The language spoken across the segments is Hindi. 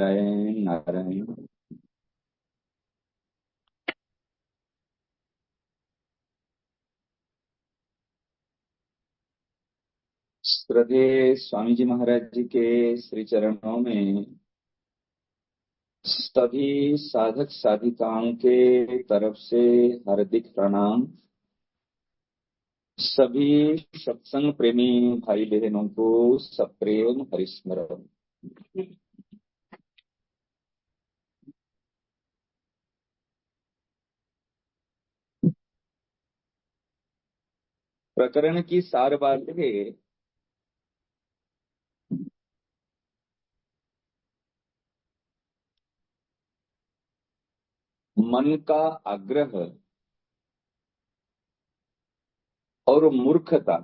नारायण नारायण। श्रद्धेय स्वामी जी महाराज जी के श्री चरणों में सभी साधक साधिकाओं के तरफ से हार्दिक प्रणाम। सभी सत्संग प्रेमी भाई बहनों को सप्रेम हरिस्मरण। प्रकरण की सार बात है, मन का आग्रह और मूर्खता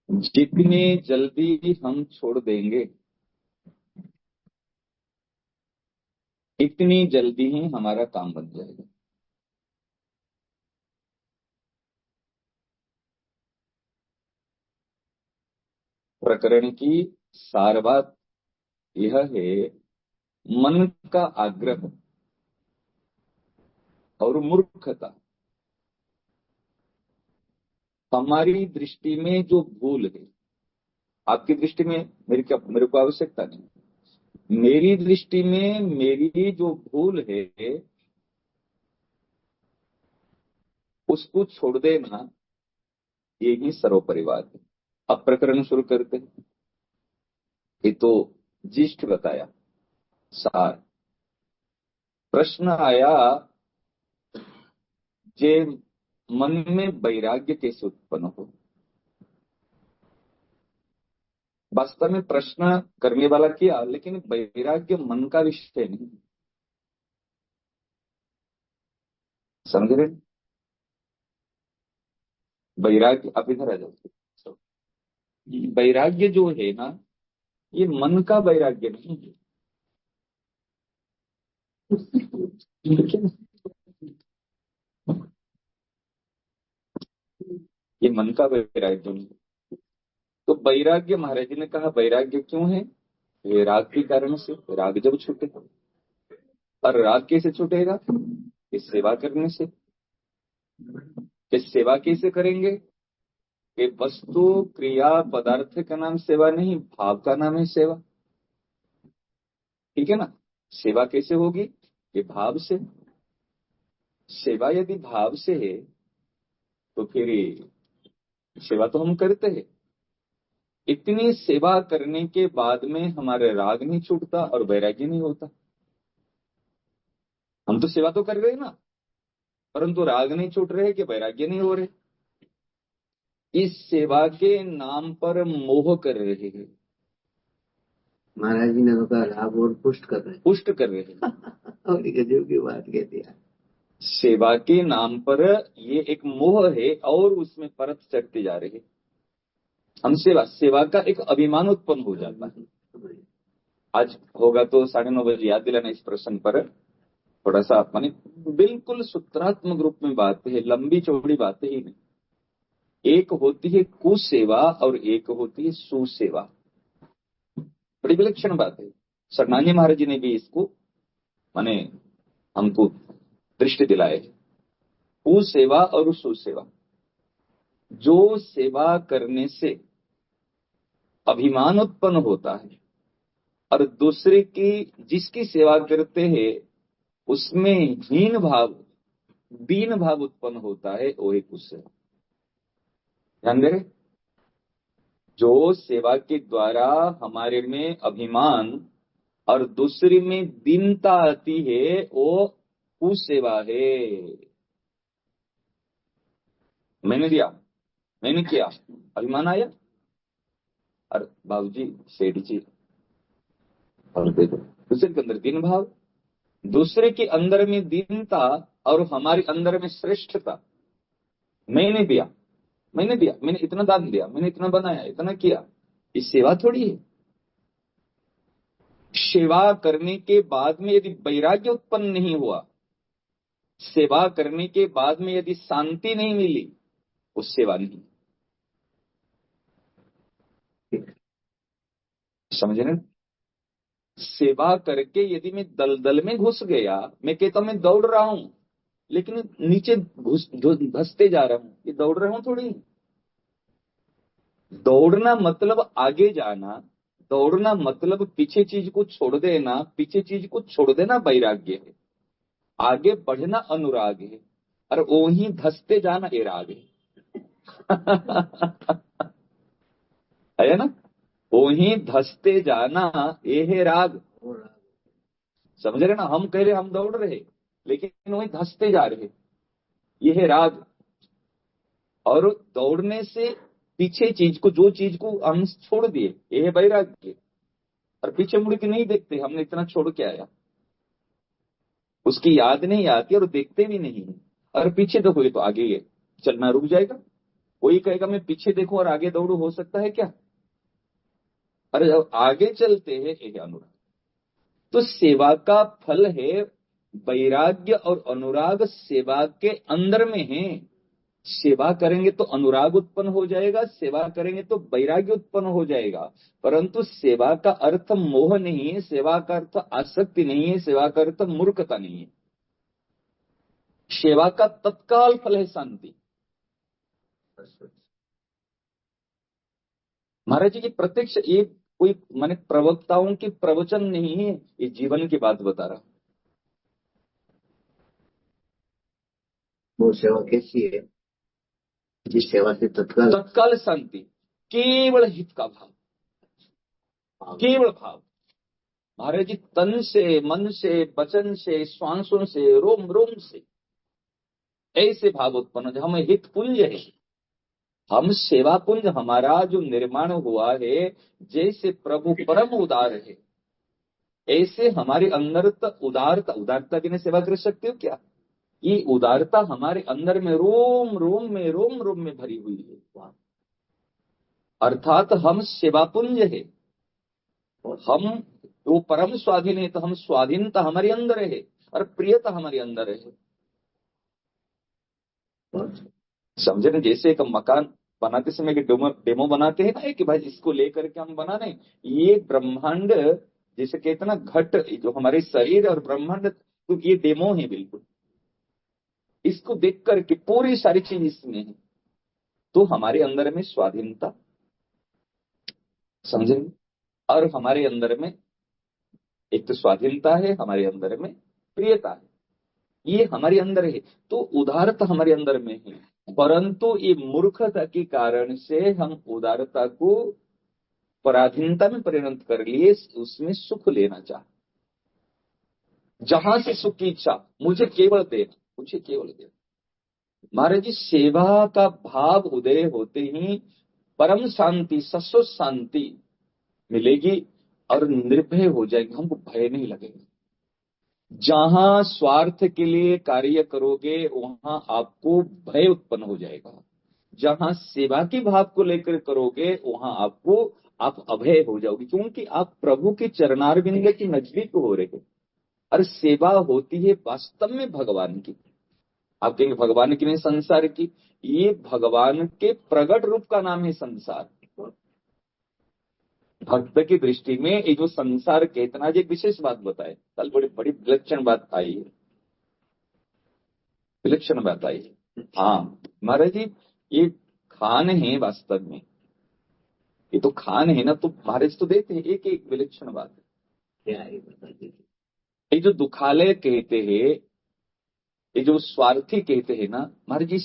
जितनी जल्दी हम छोड़ देंगे इतनी जल्दी ही हमारा काम बन जाएगा। प्रकरण की सार बात यह है, मन का आग्रह और मूर्खता हमारी दृष्टि में जो भूल है। आपकी दृष्टि में मेरे को आवश्यकता नहीं, मेरी दृष्टि में मेरी जो भूल है उसको छोड़ देना, ये ही सर्वोपरि बात है। अब प्रकरण शुरू करते हैं। ये तो जिष्ट बताया, सार। प्रश्न आया, जे मन में वैराग्य कैसे उत्पन्न हो। वास्तव में प्रश्न करने वाला किया, लेकिन वैराग्य मन का विषय नहीं। समझ रहे? वैराग्य, आप इधर आ जाओ। वैराग्य जो है ना, ये मन का वैराग्य नहीं है। ये मन का वैराग्य नहीं। तो वैराग्य, महाराज जी ने कहा वैराग्य क्यों है? ये राग के कारण से। राग जब छूटे, और राग कैसे छूटेगा? इस सेवा करने से। इस सेवा कैसे करेंगे? ये वस्तु क्रिया पदार्थ का नाम सेवा नहीं, भाव का नाम है सेवा। ठीक है ना? सेवा कैसे होगी? ये भाव से। सेवा यदि भाव से है तो फिर सेवा तो हम करते हैं। इतनी सेवा करने के बाद में हमारे राग नहीं छूटता और वैराग्य नहीं होता। हम तो सेवा तो कर रहे हैं ना, परंतु राग नहीं छूट रहे कि वैराग्य नहीं हो रहे। इस सेवा के नाम पर मोह कर रहे हैं। महाराज जी ने तो कहा राग और पुष्ट कर रहे हैं। पुष्ट कर रहे हैं। और गजब की बात कह दिया। सेवा के नाम पर ये एक मोह है और उसमें परत चढ़ते जा रहे हैं। हम सेवा का एक अभिमान उत्पन्न हो जाता है। आज होगा तो 9:30 याद दिलाना इस प्रसंग पर। थोड़ा सा माने बिल्कुल सूत्रात्मक रूप में बात है, लंबी चौड़ी बातें ही नहीं। एक होती है कुसेवा और एक होती है सुसेवा। बड़ी विलक्षण बात है। सरनानी महाराज जी ने भी इसको माने हमको दृष्टि दिलाए। कुसेवा और सुसेवा, जो सेवा करने से अभिमान उत्पन्न होता है और दूसरे की जिसकी सेवा करते हैं उसमें हीन भाव, दीन भाव उत्पन्न होता है, वो एक उससे ध्यान दे रहे। जो सेवा के द्वारा हमारे में अभिमान और दूसरी में दीनता आती है, वो कुसेवा है। मैंने दिया, मैंने किया, अभिमान आया, और बाबूजी सेठ जी और दे दो। दूसरे के अंदर दीन भाव, दूसरे के अंदर में दीनता और हमारे अंदर में श्रेष्ठता। मैंने दिया, मैंने दिया, मैंने इतना दान दिया, मैंने इतना बनाया, इतना किया। ये सेवा थोड़ी है। सेवा करने के बाद में यदि वैराग्य उत्पन्न नहीं हुआ, सेवा करने के बाद में यदि शांति नहीं मिली, वो सेवा नहीं। समझे ना? सेवा करके यदि मैं दलदल में घुस गया, मैं कहता हूं मैं दौड़ रहा हूं, लेकिन नीचे घुस धंसते जा रहा हूं, ये दौड़ रहा हूं थोड़ी। दौड़ना मतलब आगे जाना, दौड़ना मतलब पीछे चीज को छोड़ देना, पीछे चीज को छोड़ देना वैराग्य है, आगे बढ़ना अनुराग है, और वही धंसते जाना ये राग है। है ना? वही धंसते जाना ये है राग। और समझ रहे ना? हम कह रहे हम दौड़ रहे, लेकिन वही धंसते जा रहे, ये है राग। और दौड़ने से पीछे चीज को, जो चीज को हम छोड़ दिए, ये है वैराग्य। और पीछे मुड़ के नहीं देखते हमने इतना छोड़ के आया, उसकी याद नहीं आती और देखते भी नहीं है। और पीछे देखो, ये तो आगे ही है, चलना रुक जाएगा। कोई कहेगा मैं पीछे देखूं और आगे दौड़ू, हो सकता है क्या? अरे जब आगे चलते हैं, ये है अनुराग। तो सेवा का फल है वैराग्य और अनुराग, सेवा के अंदर में है। सेवा करेंगे तो अनुराग उत्पन्न हो जाएगा, सेवा करेंगे तो वैराग्य उत्पन्न हो जाएगा। परंतु सेवा का अर्थ मोह नहीं है, सेवा का अर्थ आसक्ति नहीं है, सेवा का अर्थ मूर्खता नहीं है। सेवा का तत्काल फल है शांति। महाराज जी की प्रत्यक्ष, ये कोई माने प्रवक्ताओं की प्रवचन नहीं है, ये जीवन की बात बता रहा। वो सेवा कैसी है? जिस सेवा से तत्काल तत्काल शांति, केवल हित का भाव, केवल भाव। महाराज जी तन से, मन से, वचन से, श्वासों से, रोम रोम से ऐसे भाव उत्पन्न हो। हम हित पुंज है, हम सेवा पुंज, हमारा जो निर्माण हुआ है, जैसे प्रभु परम उदार है, ऐसे हमारे अंदर उदारता, उदारता बिना सेवा कर सकते हो क्या? ये उदारता हमारे अंदर में रोम रोम में, रोम रोम में भरी हुई है। अर्थात हम सेवापुंज है, हम वो परम स्वाधीन है, तो हम स्वाधीनता हमारे अंदर है और प्रियता हमारे अंदर है। समझे ना? जैसे एक मकान बनाते समय डेमो बनाते हैं ना, कि भाई इसको लेकर के हम बना रहे, ये ब्रह्मांड जैसे कहते हैं ना, घट जो हमारे शरीर और ब्रह्मांड, तो ये डेमो है बिल्कुल। इसको देख करके पूरी सारी चीज इसमें है, तो हमारे अंदर में स्वाधीनता, समझेंगे? और हमारे अंदर में एक तो स्वाधीनता है, हमारे अंदर में प्रियता है, ये हमारे अंदर है। तो उदारता हमारे अंदर में है, परंतु ये मूर्खता के कारण से हम उदारता को पराधीनता में परिणत कर लिए, उसमें सुख लेना चाह, जहां से सुख की इच्छा, मुझे केवल देना, मुझे केवल देना। महाराज जी सेवा का भाव उदय होते ही परम शांति, शाश्वत शांति मिलेगी और निर्भय हो जाएगी, हमको भय नहीं लगेगा। जहां स्वार्थ के लिए कार्य करोगे वहां आपको भय उत्पन्न हो जाएगा, जहां सेवा के भाव को लेकर करोगे वहां आपको, आप अभय हो जाओगे, क्योंकि आप प्रभु के चरणारविंद के नजदीक हो रहे हो। और सेवा होती है वास्तव में भगवान की। आप कहेंगे भगवान की नहीं, संसार की। ये भगवान के प्रगट रूप का नाम है संसार। भक्त की दृष्टि में ये जो संसार केतना, एक विशेष बात बताए, कल बड़ी बड़ी विलक्षण बात आई है, विलक्षण बात आई है। हाँ महाराज जी, ये खान है वास्तव में, ये तो खान है ना, तो महाराज तो देते हैं। एक एक विलक्षण बात है, क्या है बता दीजिए। ये जो दुखालय कहते हैं, ये जो स्वार्थी कहते हैं ना महाराज जी,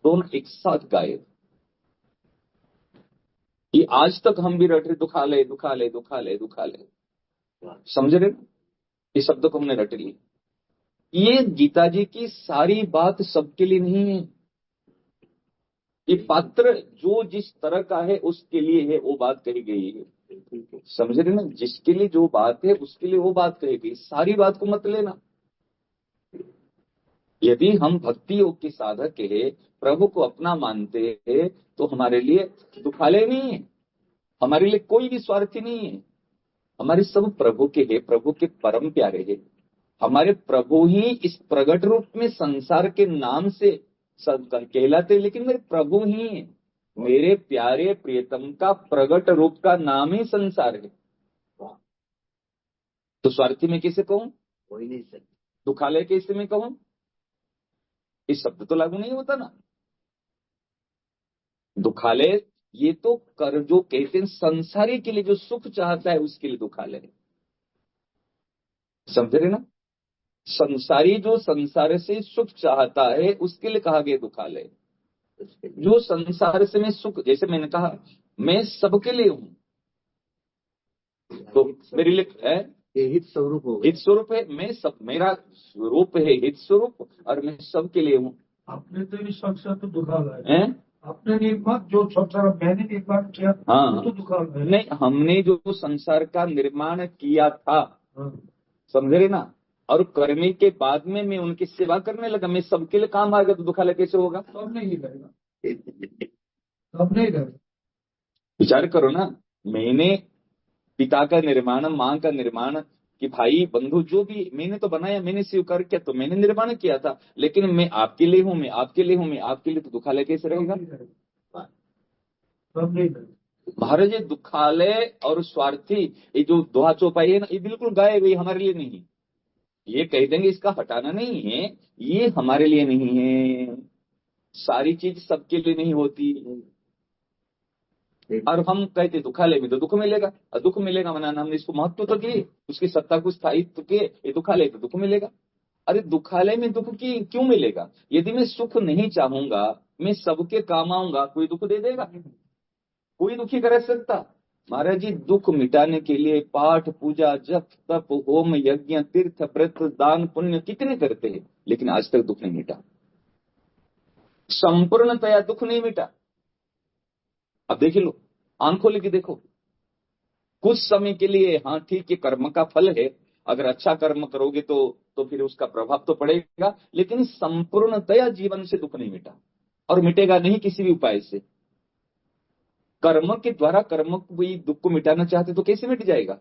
दोनों एक साथ गाए। ये आज तक हम भी रट रहे, दुखालय दुखालय दुखालय दुखालय, समझ रहे? ये शब्द को हमने रट ली। ये गीता जी की सारी बात सबके लिए नहीं है। ये पात्र जो जिस तरह का है उसके लिए है, वो बात कही गई है। समझ रहे ना? जिसके लिए जो बात है उसके लिए वो बात कही गई, सारी बात को मत लेना। यदि हम भक्ति योग के साधक है, प्रभु को अपना मानते हैं, तो हमारे लिए दुखालय नहीं है, हमारे लिए कोई भी स्वार्थी नहीं है। हमारे सब प्रभु के है, प्रभु के परम प्यारे है। हमारे प्रभु ही इस प्रगट रूप में संसार के नाम से सब कहलाते, लेकिन मेरे प्रभु ही है। मेरे प्यारे प्रियतम का प्रगट रूप का नाम ही संसार है। तो स्वार्थी में किसे कहूं? हो ही नहीं सकता। दुखालय कैसे में कहूं? ये शब्द तो लागू नहीं होता ना। दुखालय ये तो कर जो कहते हैं संसारी के लिए जो सुख चाहता है उसके लिए दुखालय है। समझ रहे ना? संसारी जो संसार से सुख चाहता है उसके लिए कहा गया दुखालय। उसके लिए जो संसार से मैं सुख, जैसे मैंने कहा मैं सबके लिए हूं, तो मेरे लिए है ये हित स्वरूप हो गया। हित स्वरूप है। मैं सब, मेरा स्वरूप है हित स्वरूप और मैं सबके लिए हूं। आपने तो ये साक्षात तो दुखालय हैं? आपने निर्माण जो संसार मैंने निर्माण किया हाँ वो तो दुखालय है। नहीं, हमने जो संसार का निर्माण किया था, हाँ। समझ रहे ना, और करने के बाद में मैं उनकी सेवा करने लगा, मैं सबके लिए काम आ गया, तो दुखालय कैसे होगा? तब नहीं करेगा, तब नहीं करेगा। विचार करो ना, मैंने पिता का निर्माण, माँ का निर्माण, कि भाई बंधु जो भी मैंने तो बनाया, मैंने स्वीकार किया, तो मैंने निर्माण किया था, लेकिन मैं आपके लिए हूं, मैं आपके लिए हूं, मैं आपके लिए, तो दुखालय कैसे रहेगा? तब नहीं करेगा। महाराज ये दुखालय और स्वार्थी, ये जो दोहा चौपाई है ना, ये बिल्कुल गायब है, हमारे लिए नहीं। ये कह देंगे इसका हटाना नहीं है, ये हमारे लिए नहीं है। सारी चीज सबके लिए नहीं होती। और हम कहते दुखालय में तो दुख मिलेगा, और दुख मिलेगा मनाना, हमने इसको महत्व तो दिए, उसकी सत्ता को स्थायित्व किए, ये दुखालय तो दुख मिलेगा। अरे दुखालय में दुख की क्यों मिलेगा? यदि मैं सुख नहीं चाहूंगा, मैं सबके काम आऊंगा, कोई दुख दे देगा? कोई दुखी कर सकता? महाराज जी दुख मिटाने के लिए पाठ पूजा जप तप होम यज्ञ तीर्थ व्रत दान पुण्य कितने करते हैं, लेकिन आज तक दुख नहीं मिटा, संपूर्णतया दुख नहीं मिटा। अब देख लो, आंख खोल के देखो, कुछ समय के लिए हाँ ठीक है, कर्म का फल है, अगर अच्छा कर्म करोगे तो फिर उसका प्रभाव तो पड़ेगा, लेकिन संपूर्णतया जीवन से दुख नहीं मिटा, और मिटेगा नहीं किसी भी उपाय से। कर्म के द्वारा कर्म कोई दुख को मिटाना चाहते तो कैसे मिट जाएगा?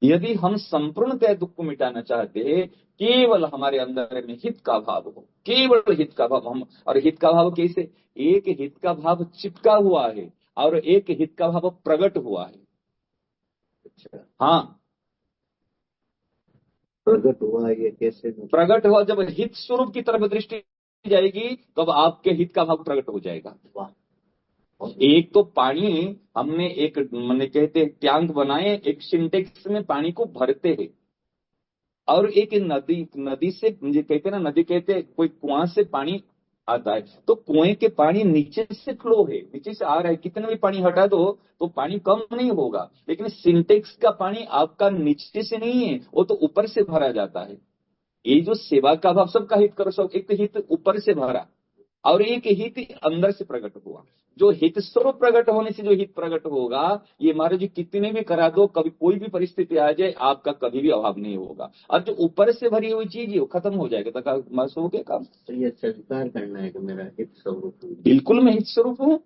यदि हम संपूर्णतः दुख को मिटाना चाहते हैं, केवल हमारे अंदर में हित का भाव हो, केवल हित का भाव हम, और हित का भाव कैसे? एक हित का भाव चिपका हुआ है और एक हित का भाव प्रकट हुआ है। अच्छा, हाँ, प्रकट हुआ ये कैसे? प्रकट हुआ जब हित स्वरूप की तरफ दृष्टि जाएगी, तब आपके हित का भाव प्रकट हो जाएगा। वाह। एक तो पानी, हमने एक मैंने कहते टैंक बनाए, एक सिंटेक्स में पानी को भरते हैं, और एक नदी से, मुझे कहते ना, नदी कहते कोई कुआं से पानी आता है, तो कुएं के पानी नीचे से फ्लो है, नीचे से आ रहा है, कितना भी पानी हटा दो तो पानी कम नहीं होगा, लेकिन सिंटेक्स का पानी आपका नीचे से नहीं है, वो तो ऊपर से भरा जाता है। ये जो सेवा का भाव, सबका हित करो, सब एक हित ऊपर से भरा और एक हित अंदर से प्रकट हुआ। जो हित स्वरूप प्रकट होने से जो हित प्रकट होगा, ये महाराज जी कितने भी करा दो, कभी कोई भी परिस्थिति आ जाए, आपका कभी भी अभाव नहीं होगा। और जो ऊपर से भरी हुई चीज है वो खत्म हो जाएगा, तो बस हो गया काम। तो ये स्वीकार करना है कि मेरा हित स्वरूप है। बिल्कुल मैं हित स्वरूप हूँ,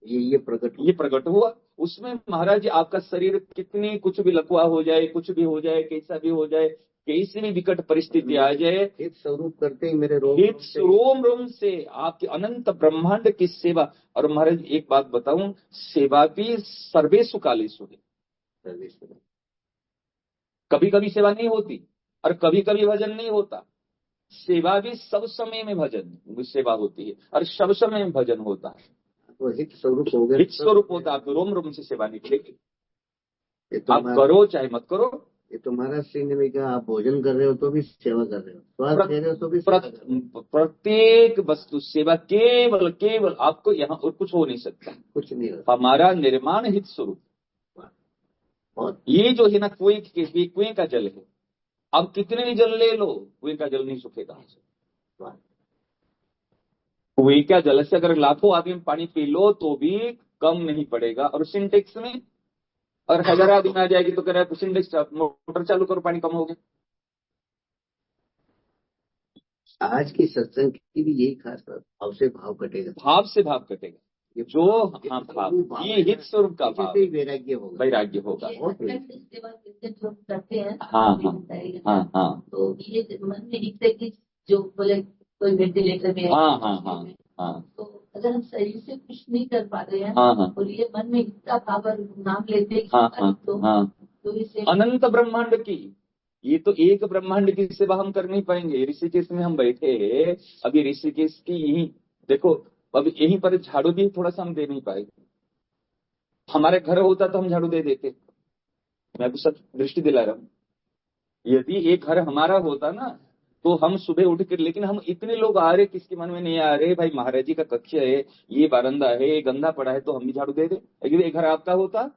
ये प्रकट हुआ। उसमें महाराज जी आपका शरीर कितनी कुछ भी लकवा हो जाए, कुछ भी हो जाए, कैसा भी हो जाए, कैसी भी विकट परिस्थिति आ जाए, हित स्वरूप करते ही मेरे रोम हित रोम रोम से आपके अनंत ब्रह्मांड की सेवा। और महाराज एक बात बताऊं, सेवा भी सर्वेषु कालेषु है। सर्वेश्वर। कभी कभी सेवा नहीं होती और कभी कभी भजन नहीं होता। सेवा भी सब समय में भजन सेवा होती है और सब समय में भजन होता है। वो हित स्वरूप हो गया, हित स्वरूप होता है, आपको रोम रोम से सेवा निकलेगी। ये तो आप करो चाहे मत करो। ये तुम्हारा सिंह ने कहा, आप भोजन कर रहे हो तो भी सेवा कर रहे हो, स्वाद ले रहे हो तो भी सेवा कर रहे हो। प्रत्येक वस्तु सेवा, केवल केवल आपको यहाँ और कुछ हो नहीं सकता, कुछ नहीं होता। हमारा निर्माण हित स्वरूप। ये जो है ना, कुएं का जल है, अब कितने भी जल ले लो, कुएं का जल नहीं सूखेगा। कुएं का जल से अगर लाखों आदमी पानी पी लो तो भी कम नहीं पड़ेगा, और सिंटेक्स में और 1000 आदमी आ जाएगी तो कह रहा है सिंटेक्स मोटर चालू करो, पानी कम हो गया। आज की सत्संग की भी यही खास बात, भाव से भाव कटेगा, भाव से भाव कटेगा। जो हाँ भाव, ये हित स्वरूप का भाव, वैराग्य होगा, वैराग्य होगा। सेवा जो करते हैं, हाँ हाँ हाँ हाँ, तो ये मन में दिखता है कि जो बोले कोई वेंटिलेटर में, हाँ हाँ हाँ हाँ, तो अगर हम शरीर से कुछ नहीं कर पा रहे हैं, हाँ हाँ, और ये मन में इतना भाव नाम लेते हैं, हाँ हाँ तो हाँ, तो इससे अनंत ब्रह्मांड की। ये तो एक ब्रह्मांड की सेवा हम कर नहीं पाएंगे। ऋषिकेश में हम बैठे हैं, अभी ऋषिकेश की यही देखो, अब यहीं पर झाड़ू भी थोड़ा सा हम दे नहीं पाए। हमारे घर होता तो हम झाड़ू दे देते। मैं आपको सब दृष्टि दिला रहा हूँ। यदि एक घर हमारा होता ना, तो हम सुबह उठ कर, लेकिन हम इतने लोग आ रहे, किसके मन में नहीं आ रहे भाई महाराज जी का कक्ष है, ये बारंदा है, ये गंदा पड़ा है, तो हम भी झाड़ू दे दे। लेकिन एक घर आपका होता,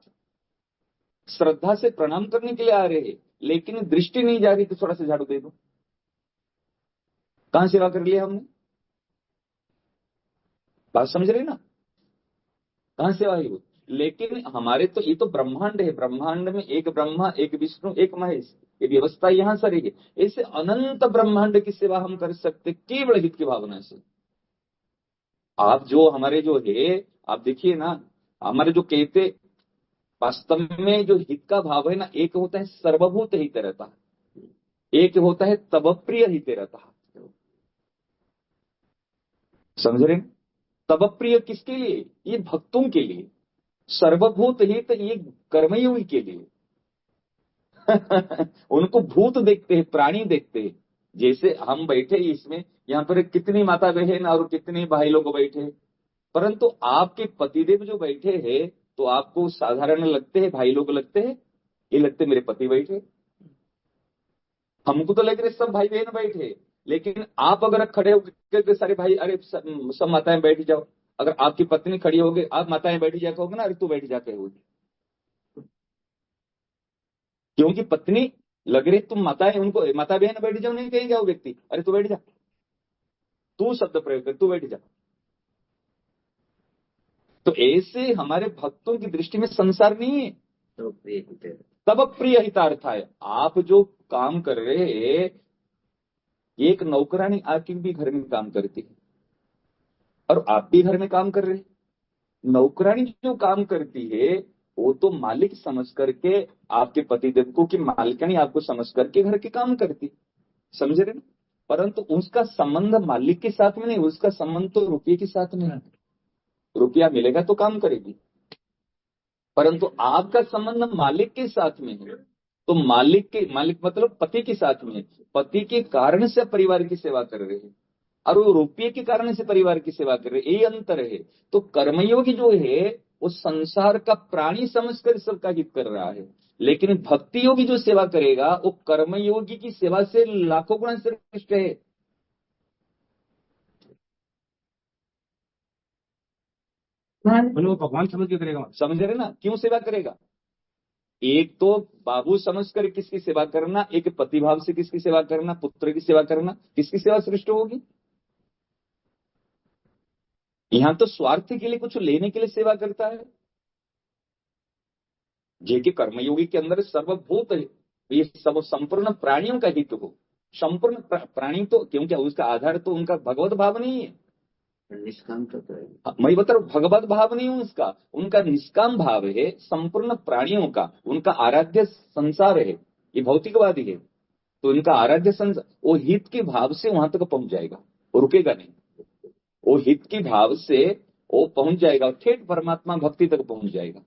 श्रद्धा से प्रणाम करने के लिए आ रहे हैं, लेकिन दृष्टि नहीं जा रही, तो थोड़ा सा झाड़ू दे दो। कहां सेवा कर लिया हमने? बात समझ रहे ना? कहां सेवा है वो? लेकिन हमारे तो ये तो ब्रह्मांड है, ब्रह्मांड में एक ब्रह्मा, एक विष्णु, एक महेश, ये व्यवस्था यहां सर है। ऐसे अनंत ब्रह्मांड की सेवा हम कर सकते केवल हित की भावना से। आप जो हमारे जो है, आप देखिए ना, हमारे जो कहते वास्तव में जो हित का भाव है ना, एक होता है सर्वभूत हित रहता, एक होता है तब प्रिय हित रहता। समझ रहे? तब प्रिय किसके लिए? ये भक्तों के लिए। सर्वभूत हित ये कर्मयोगी के लिए। उनको भूत देखते हैं, प्राणी देखते हैं। जैसे हम बैठे इसमें, यहाँ पर कितनी माता बहन और कितने भाई लोग बैठे, परंतु आपके पतिदेव जो बैठे हैं, तो आपको साधारण लगते हैं, भाई लोग लगते हैं, ये लगते मेरे पति बैठे। हमको तो लग रहे सब भाई बहन बैठे, लेकिन आप अगर खड़े हो के सारे भाई, अरे सब माताएं बैठ जाओ, अगर आपकी पत्नी खड़ी होगी, आप माताएं बैठ जा कहोगे ना, अरे तू बैठ जा कहोगे। क्योंकि पत्नी लग रही, तुम माताएं, उनको माता बहन बैठ जाओ नहीं कहेंगे वो व्यक्ति, अरे तू बैठ जा, तू शब्द प्रयोग कर, तू बैठ जा। तो ऐसे हमारे भक्तों की दृष्टि में संसार नहीं है, तो प्रिय हित है। तब प्रिय हितार्थ है। आप जो काम कर रहे हैं, एक नौकरानी आके भी घर में काम करती है, और आप भी घर में काम कर रहे हैं। नौकरानी जो काम करती है, वो तो मालिक समझ करके, आपके पतिदेव को कि मालिकानी आपको समझ करके घर के काम करती, समझ रहे ना? परंतु उसका संबंध मालिक के साथ में नहीं, उसका संबंध तो रुपये के साथ में है। रुपया मिलेगा तो काम करेगी, परंतु आपका संबंध मालिक के साथ में है। तो मालिक मतलब पति के साथ में है। पति के कारण से परिवार की सेवा कर रहे हैं, और वो रुपये के कारण से परिवार की सेवा कर रहे हैं, ये अंतर है। तो कर्मयोगी जो है, वो संसार का प्राणी समझकर सबका हित कर रहा है, लेकिन भक्ति योगी जो सेवा करेगा, वो कर्मयोगी की सेवा से लाखों गुना श्रेष्ठ है। वो भगवान समझ के करेगा। समझ रहे ना? क्यों सेवा करेगा? एक तो बाबू समझकर किसकी सेवा करना, एक पतिभाव से किसकी सेवा करना, पुत्र की सेवा करना, किसकी सेवा श्रेष्ठ होगी? यहां तो स्वार्थ के लिए, कुछ लेने के लिए सेवा करता है। जे के कर्मयोगी के अंदर सर्वभूत है, ये सब संपूर्ण प्राणियों का हित हो। संपूर्ण प्राणी तो, क्योंकि उसका आधार तो उनका भगवत भाव नहीं है, निष्काम तो है। मैं बता रहा हूं, भगवत भाव नहीं है उसका, उनका निष्काम भाव है। संपूर्ण प्राणियों का उनका आराध्य संसार है, ये भौतिकवादी है, तो इनका आराध्य संसार, वो हित के भाव से वहां तक पहुंच जाएगा, वो रुकेगा नहीं। वो हित के भाव से वो पहुंच जाएगा, ठेठ परमात्मा भक्ति तक पहुंच जाएगा,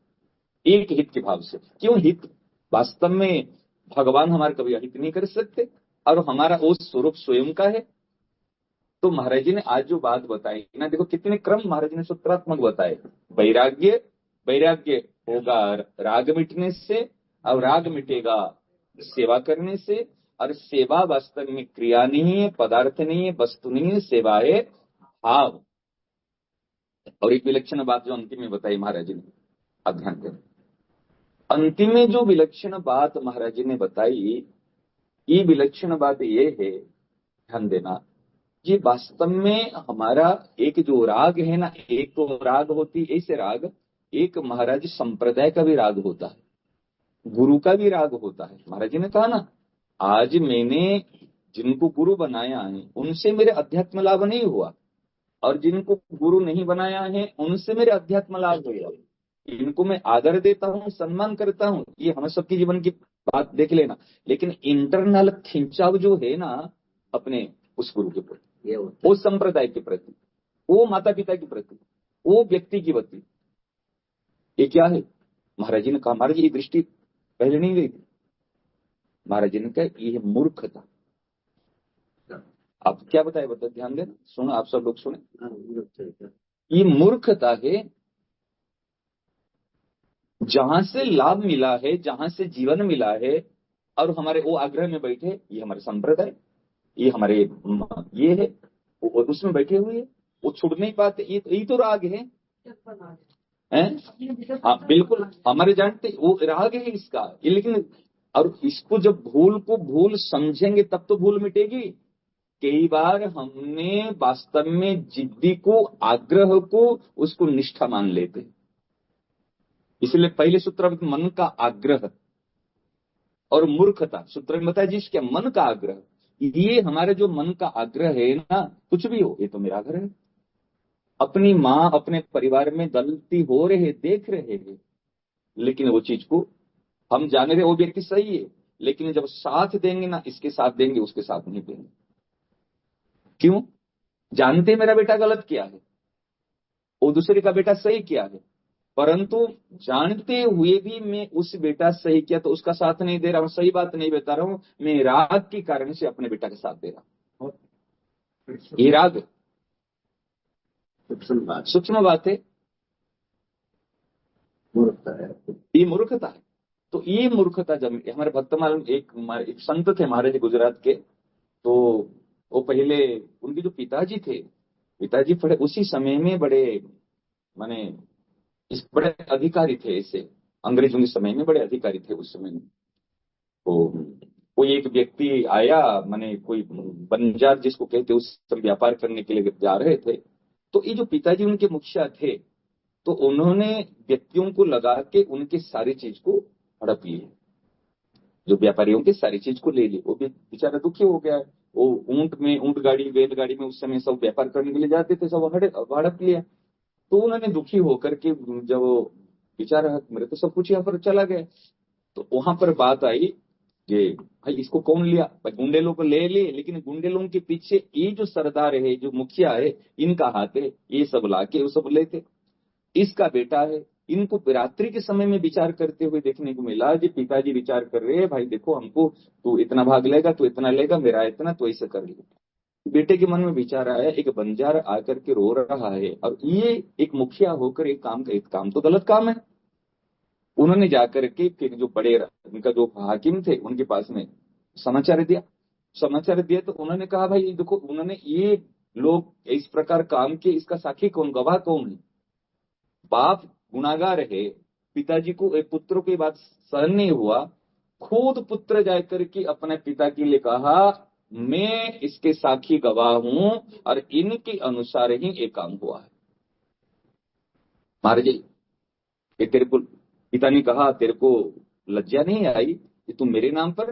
एक हित के भाव से। क्यों? हित वास्तव में भगवान हमारे कभी अहित नहीं कर सकते, और हमारा वो स्वरूप स्वयं का है। तो महाराज जी ने आज जो बात बताई ना, देखो कितने क्रम महाराज जी ने सूत्रात्मक बताए। वैराग्य, वैराग्य होगा राग मिटने से, और राग मिटेगा सेवा करने से, और सेवा वास्तव में क्रिया नहीं है, पदार्थ नहीं है, वस्तु नहीं है, सेवा है भाव। और एक विलक्षण बात जो अंतिम में बताई महाराज जी ने, अध्ययन करें। अंतिम में जो विलक्षण बात महाराज जी ने बताई, ये विलक्षण बात ये है, ध्यान देना, ये वास्तव में हमारा एक जो राग है ना, एक तो राग होती ऐसे राग, एक महाराज संप्रदाय का भी राग होता है, गुरु का भी राग होता है। महाराज जी ने कहा ना, आज मैंने जिनको गुरु बनाया है उनसे मेरे अध्यात्म लाभ नहीं हुआ, और जिनको गुरु नहीं बनाया है उनसे मेरे अध्यात्म लाभ हुआ। इनको मैं आदर देता हूँ, सम्मान करता हूँ, ये हम सबके जीवन की बात देख लेना। लेकिन इंटरनल खिंचाव जो है ना अपने उस गुरु के प्रति, वो संप्रदाय के प्रति, वो माता पिता के प्रति, वो व्यक्ति की प्रति, ये क्या है? महाराज जी ने कहा, महाराज ये दृष्टि पहले नहीं गई थी। महाराज जी ने कहा ये मूर्खता। आप क्या बताए, बता ध्यान देना, सुनो आप सब लोग सुने। ये मूर्खता है। जहां से लाभ मिला है, जहां से जीवन मिला है, और हमारे वो आग्रह में बैठे, ये हमारे संप्रदाय, ये हमारे ये है, वो उसमें बैठे हुए हैं, वो छूट नहीं पाते। ये तो राग है, हैं? हाँ बिल्कुल, हमारे जानते वो राग है इसका ये। लेकिन और इसको जब भूल को भूल समझेंगे तब तो भूल मिटेगी। कई बार हमने वास्तव में जिद्दी को, आग्रह को, उसको निष्ठा मान लेते। इसलिए पहले सूत्र में मन का आग्रह और मूर्खता, सूत्र में बताया जिसके मन का आग्रह, ये हमारे जो मन का आग्रह है ना, कुछ भी हो, ये तो मेरा घर है। अपनी माँ अपने परिवार में गलती हो रहे देख रहे हैं, लेकिन वो चीज को हम जान रहे वो व्यक्ति सही है, लेकिन जब साथ देंगे ना, इसके साथ देंगे, उसके साथ नहीं देंगे। क्यों? जानते मेरा बेटा गलत किया है, वो दूसरे का बेटा सही किया है, परंतु जानते हुए भी मैं उस बेटा सही किया तो उसका साथ नहीं दे रहा हूं, सही बात नहीं बता रहा हूं, मैं राग के कारण से अपने बेटा के साथ दे रहा हूं। ये राग सूक्ष्म बात है, मूर्खता है, ये मूर्खता है। तो ये मूर्खता जब हमारे भक्तमाल एक संत थे महाराज गुजरात के, तो वो पहले उनके जो पिताजी थे, पिताजी बड़े उसी समय में बड़े माने इस बड़े अधिकारी थे, ऐसे अंग्रेजों के समय में बड़े अधिकारी थे उस समय में। तो कोई एक व्यक्ति आया, माने कोई बंजार जिसको कहते, उस समय व्यापार करने के लिए जा रहे थे। तो ये जो पिताजी उनके मुखिया थे, तो उन्होंने व्यक्तियों को लगा के उनकी सारी चीज को हड़प लिए, जो व्यापारियों की सारी चीज को ले ली। वो भी बेचारा दुखी हो गया। वो ऊंट गाड़ी बैलगाड़ी में उस समय सब व्यापार करने के लिए जाते थे, सब हड़प लिया। तो उन्होंने दुखी होकर के, जब वो बेचारा मेरे तो सब कुछ यहाँ पर चला गया, तो वहां पर बात आई कि भाई इसको कौन लिया, भाई गुंडे लोग ले लिए, लेकिन गुंडे लोगों के पीछे ये जो सरदार है, जो मुखिया है, इनका हाथ है, ये सब लाके वो सब लेते, इसका बेटा है। इनको रात्रि के समय में विचार करते हुए देखने को मिला कि पिताजी विचार कर रहे हैं, भाई देखो हमको तू इतना भाग लेगा, तू इतना लेगा, मेरा इतना, तो ऐसे कर ले। बेटे के मन में विचार आया, एक बंजार आकर के रो रहा है, और ये एक मुखिया होकर एक काम तो गलत काम है। उन्होंने जाकर के फिर जो बड़े उनका जो हाकिम थे उनके पास में समाचार दिया। समाचार दिया तो उन्होंने कहा भाई देखो, उन्होंने ये लोग इस प्रकार काम किए, इसका साक्षी कौन, गवाह कौन है? बाप गुनागार है, पिताजी को एक पुत्र की बात सहन नहीं हुआ, खुद पुत्र जाकर के अपने पिता के लिए कहा मैं इसके साक्षी गवाह हूं और इनके अनुसार ही एक काम हुआ है। महाराज जी, ये तेरे को पिता ने कहा, तेरे को लज्जा नहीं आई कि तुम मेरे नाम पर,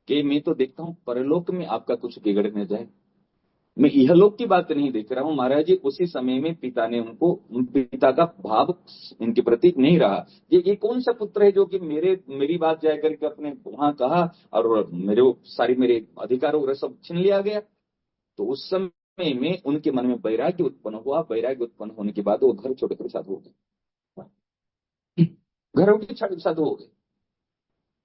कि मैं तो देखता हूं परलोक में आपका कुछ बिगड़ न जाए। मैं इहलोक की बात नहीं देख रहा हूं महाराज जी। उसी समय में पिता ने उनको, पिता का भाव इनके प्रति नहीं रहा। ये कौन सा पुत्र है जो कि मेरी बात जाए करके अपने वहां कहा और मेरे अधिकार वगैरह सब छीन लिया गया। तो उस समय में उनके मन में वैराग्य उत्पन्न हुआ। वैराग्य उत्पन्न होने के बाद वो घर छोड़ कर साधु हो गए, घरों के साधु हो गए।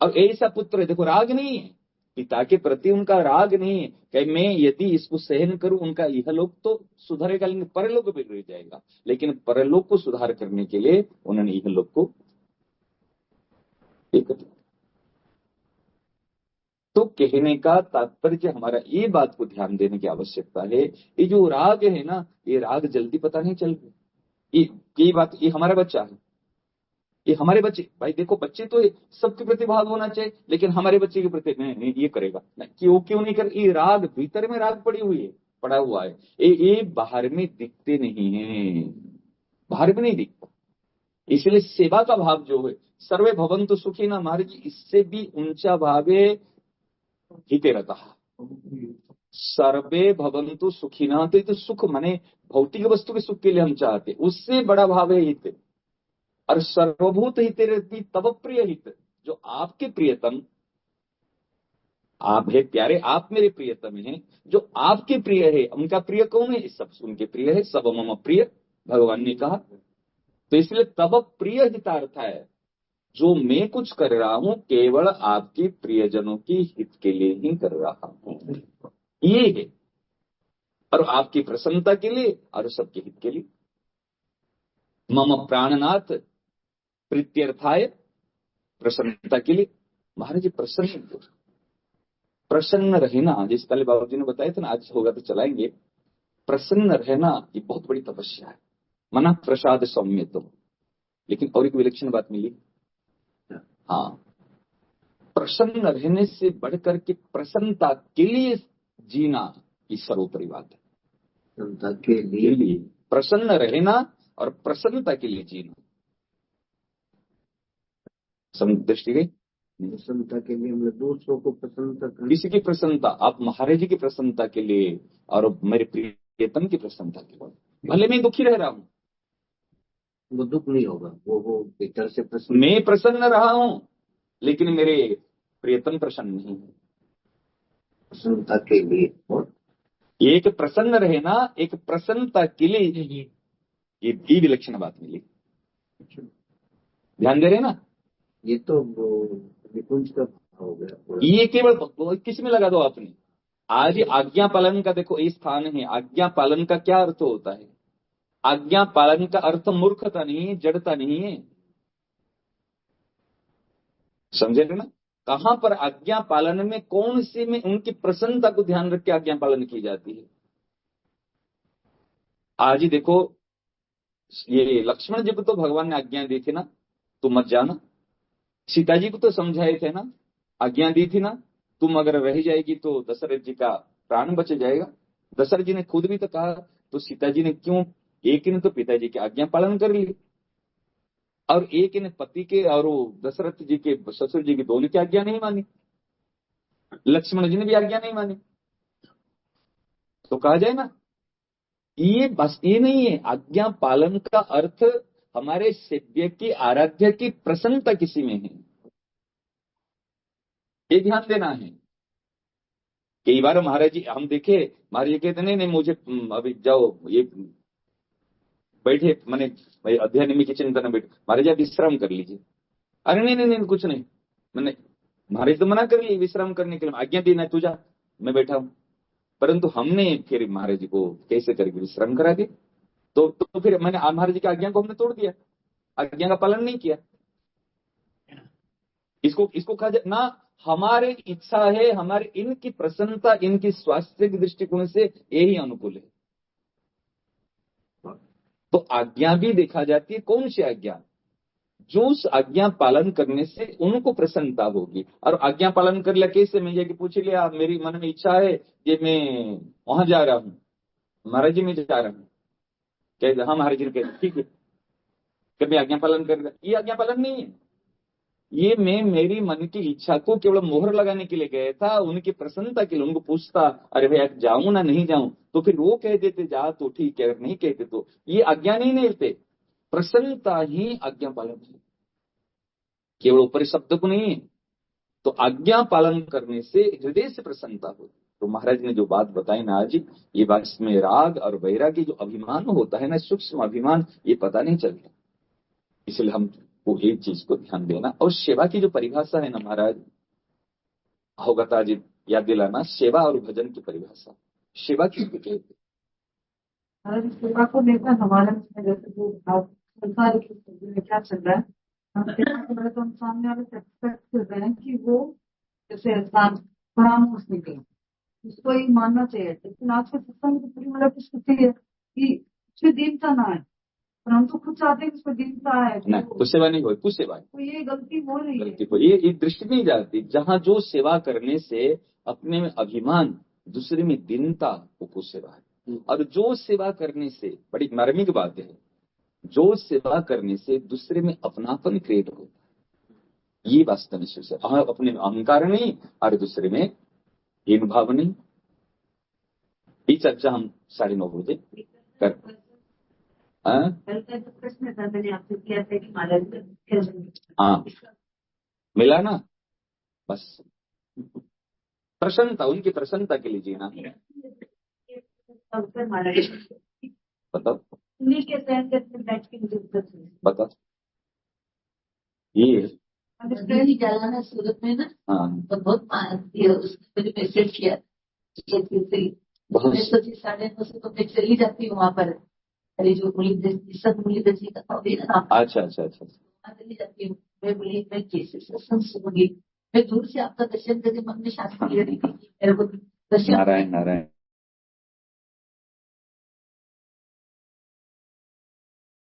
और ऐसा पुत्र देखो, राग नहीं है पिता के प्रति, उनका राग नहीं है कि मैं यदि इसको सहन करूं उनका इहलोक तो सुधरेगा, लेकिन परलोक बिगड़ जाएगा। लेकिन परलोक को सुधार करने के लिए उन्होंने इहलोक को एक। तो कहने का तात्पर्य हमारा ये बात को ध्यान देने की आवश्यकता है, ये जो राग है ना, ये राग जल्दी पता नहीं चल रही। ये बात, ये हमारा बच्चा है, ये हमारे बच्चे, भाई देखो बच्चे तो सबके प्रति भाव होना चाहिए, लेकिन हमारे बच्चे के प्रति नहीं, ये करेगा नहीं, क्यों नहीं कर। ये राग भीतर में राग पड़ा हुआ है, ये बाहर में दिखते नहीं है, बाहर में नहीं दिखता। इसलिए सेवा का भाव जो है, सर्वे भवन्तु सुखी ना महाराज जी, इससे भी ऊंचा भाव है हिते रहता। सर्वे भवन्तु सुखिना, तो ये तो सुख माने भौतिक वस्तु के सुख के लिए हम चाहते, उससे बड़ा भाव है हित। और सर्वभूत हित रहती तब प्रिय हित, जो आपके प्रियतम, आप है प्यारे, आप मेरे प्रियतम हैं, जो आपके प्रिय है, उनका प्रिय कौन है? सब उनके प्रिय है, सब मम प्रिय, भगवान ने कहा। तो इसलिए तब प्रिय हितार्थ है, जो मैं कुछ कर रहा हूं केवल आपकी प्रियजनों की हित के लिए ही कर रहा हूं, ये है। और आपकी प्रसन्नता के लिए और सबके हित के लिए। मम प्राणनाथ प्रीत्यर्थाय, प्रसन्नता के लिए। महाराज जी प्रसन्न रहना, जिस पहले बाबू जी ने बताया था ना, आज होगा तो चलाएंगे। प्रसन्न रहना ये बहुत बड़ी तपस्या है। मना प्रसाद सौम्य तो, लेकिन और एक विलक्षण बात मिली। हाँ, प्रसन्न रहने से बढ़कर के प्रसन्नता के लिए जीना ये सर्वोपरि बात है। प्रसन्नता के लिए प्रसन्न रहना और प्रसन्नता के लिए जीना। समझ दृष्टि गई? प्रसन्नता के लिए मतलब दूसरों को प्रसन्नता करना। किसी की प्रसन्नता, आप महाराज जी की प्रसन्नता के लिए और मेरे प्रियतम की प्रसन्नता के लिए। भले मैं दुखी रह रहा हूं, वो दुख नहीं होगा, वो भीतर से प्रसन्न। मैं प्रसन्न रहा हूं लेकिन मेरे प्रियतम प्रसन्न नहीं है। प्रसन्नता के लिए और एक प्रसन्न रहना, एक प्रसन्नता के लिए, ये भी विलक्षण बात मिली। ध्यान दे रहे ना? ये तो वो निकुंज का भाव हो गया। ये केवल किस में लगा दो आपने। आज आज्ञा पालन का देखो ये स्थान है। आज्ञा पालन का क्या अर्थ होता है? आज्ञा पालन का अर्थ मूर्खता नहीं है, जड़ता नहीं है। समझे ना? कहां पर आज्ञा पालन में, कौन सी में उनकी प्रसन्नता को ध्यान रख के आज्ञा पालन की जाती है? आज ही देखो, ये लक्ष्मण जी को तो भगवान ने आज्ञा दी थी ना, तुम मत जाना। सीता जी को तो समझाए थे ना, आज्ञा दी थी ना, तुम अगर रह जाएगी तो दशरथ जी का प्राण बच जाएगा। दशरथ जी ने खुद भी तो कहा, तो सीता जी ने क्यों, एक ने तो पिताजी की आज्ञा पालन कर ली और एक ने पति के और वो दशरथ जी के ससुर जी की दोनों की आज्ञा नहीं मानी। लक्ष्मण जी ने भी आज्ञा नहीं मानी। तो कहा जाए ना, ये बस ये नहीं है। आज्ञा पालन का अर्थ हमारे सेव्य की, आराध्य की प्रसन्नता किसी में है, ये ध्यान देना है। कई बार महाराज जी हम देखे, महाराज जी कहते नहीं नहीं मुझे अभी जाओ, ये बैठे मैंने भाई अध्ययन में के चिंतन में बैठे, महाराज जी आप विश्राम कर लीजिए। अरे नहीं नहीं नहीं कुछ नहीं, मैंने महाराज तो मना कर लिए विश्राम करने के लिए, आज्ञा देना है तू जा, मैं बैठा हूं। परंतु हमने फिर महाराज जी को कैसे करके विश्राम करा दिया। तो फिर मैंने महाराज जी की आज्ञा को हमने तोड़ दिया, आज्ञा का पालन नहीं किया। इसको कहा जाए ना, हमारी इच्छा है, हमारे इनकी प्रसन्नता, इनकी स्वास्थ्य के दृष्टिकोण से यही अनुकूल है। तो आज्ञा भी देखा जाती है, कौन सी आज्ञा, जो उस आज्ञा पालन करने से उनको प्रसन्नता होगी। और आज्ञा पालन कर लिया कैसे, मैं जाके पूछ लिया, मेरी मन में इच्छा है कि मैं वहां जा रहा हूं, महाराज जी में जा रहा हूं, कहते हाँ महाराज जी ने कहते ठीक है, कभी आज्ञा पालन कर लिया। ये आज्ञा पालन नहीं है। ये मैं मेरी मन की इच्छा को केवल मोहर लगाने के लिए गया था, उनकी प्रसन्नता के लिए। उनको पूछता अरे भैया जाऊं ना नहीं जाऊं, तो फिर वो कह देते जा तो ठीक है, नहीं कहते तो ये आज्ञा नहीं लेते। प्रसन्नता ही आज्ञा पालन है, केवल ऊपरी शब्द को नहीं है। तो आज्ञा पालन करने से हृदय से प्रसन्नता होती। तो महाराज ने जो बात बताई ना आज, ये बात में राग और वैरागी जो अभिमान होता है ना, सूक्ष्म अभिमान, ये पता नहीं चलता। इसलिए हम वो एक चीज को ध्यान देना। और सेवा की जो परिभाषा है ना महाराज, होगा तो आज याद दिलाना, सेवा और भजन की परिभाषा। सेवा किसको कहते हैं? सेवा को लेकर हमारे जैसे जो संसार की स्थिति में क्या चल रहा है, हम सेवा के बारे तो हम सामने वाले से एक्सपेक्ट कर रहे हैं कि वो जैसे परामर्श निकले, उसको ये मानना चाहिए। लेकिन आज के सत्संग की पूरी मतलब की स्थिति है कि उसमें दीनता ना है, पर हम तो खुद चाहते हैं कि उसमें दीनता है। नहीं तो सेवा नहीं हो, कुछ सेवा है। तो ये गलती हो रही है। गलती को ये दृष्टि नहीं जाती, जहां जो सेवा करने से अपने में अभिमान, दूसरे में दीनता, वो कुछ सेवा है। और जो सेवा करने से, बड़ी मार्मिक बात है, जो सेवा करने से दूसरे में अपनापन क्रिएट होता है, ये वास्तव में से अपने में अहंकार नहीं और दूसरे में हीन भाव नहीं। ये चर्चा हम 9:30 बजे कर। कल का जो प्रश्न था मैंने आपसे किया था कि महाराज हाँ मिला ना, बस प्रसन्नता, उनकी प्रसन्नता के लिए जीना है। महाराज बताओ उन्हीं के सहन करके बैठ के मुझे उत्तर बताओ, ये मंदिर ही जालाना सूरत में ना, हाँ तो बहुत मानती है। उसने मुझे मैसेज किया बहुत मैं सोची 9:30 तो मैं चली जाती हूँ वहां पर। अरे जो मुरलीधर जी का होगी ना, अच्छा अच्छा अच्छा वहां चली जाती हूँ। मैं बोली मैं कैसे सत्संग सुनूंगी, मैं दूर से आपका दर्शन करके मन में शांति ले रही थी कि मेरे को दर्शन नारायण नारायण